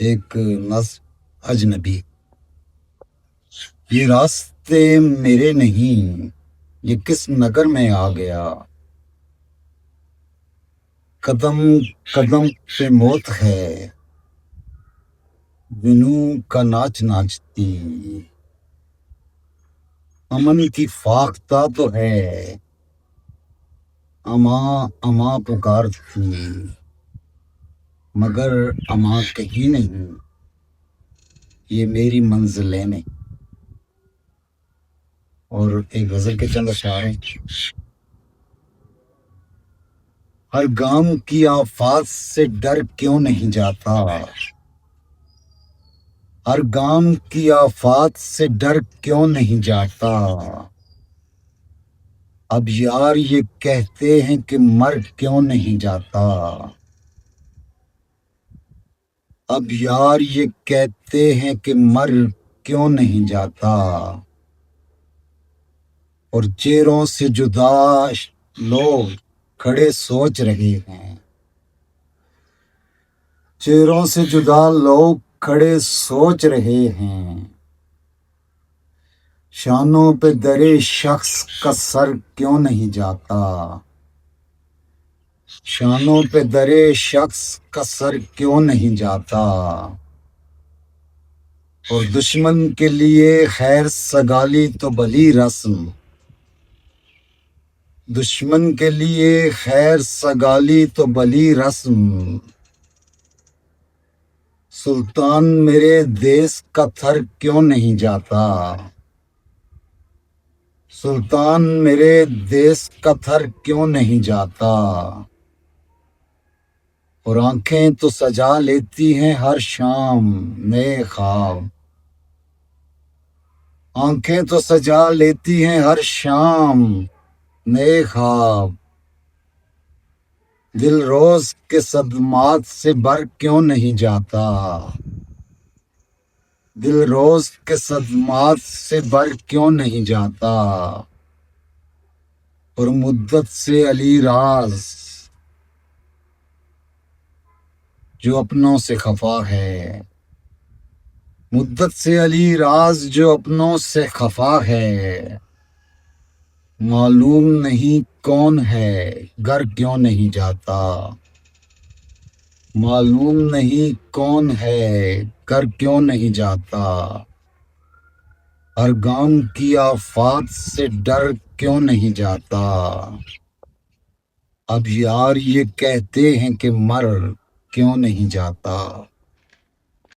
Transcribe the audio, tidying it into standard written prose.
ایک نظم اجنبی۔ یہ راستے میرے نہیں، یہ کس نگر میں آ گیا، قدم قدم پہ موت ہے، جنوں کا ناچ ناچتی، امن کی فاختہ تو ہے، اماں اماں پکارتی، مگر اماں کہیں نہیں، یہ میری منزلیں نہیں۔ اور ایک غزل کے چند اشعار ہیں۔ ہر گام کی آفات سے ڈر کیوں نہیں جاتا، ہر گام کی آفات سے ڈر کیوں نہیں جاتا، اب یار یہ کہتے ہیں کہ مر کیوں نہیں جاتا، اب یار یہ کہتے ہیں کہ مر کیوں نہیں جاتا، اور چہروں سے جدا لوگ کھڑے سوچ رہے ہیں، چہروں سے جدا لوگ کھڑے سوچ رہے ہیں، شانوں پہ درے شخص کا سر کیوں نہیں جاتا، شانوں پہ درے شخص کا سر کیوں نہیں جاتا، اور دشمن کے لیے خیر سگالی تو بھلی رسم، دشمن کے لیے خیر سگالی تو بھلی رسم، سلطان میرے دیس کا تھر کیوں نہیں جاتا، سلطان میرے دیس کا تھر کیوں نہیں جاتا، اور آنکھیں تو سجا لیتی ہیں ہر شام نئے خواب، آنکھیں تو سجا لیتی ہیں ہر شام نئے خواب، دل روز کے صدمات سے بر کیوں نہیں جاتا، دل روز کے صدمات سے بر کیوں نہیں جاتا، اور مدت سے علی راز جو اپنوں سے خفا ہے، مدت سے علی راز جو اپنوں سے خفا ہے، معلوم نہیں کون ہے گھر کیوں نہیں جاتا، معلوم نہیں کون ہے گھر کیوں نہیں جاتا، ہر گام کی آفات سے ڈر کیوں نہیں جاتا، اب یار یہ کہتے ہیں کہ مر کیوں نہیں جاتا۔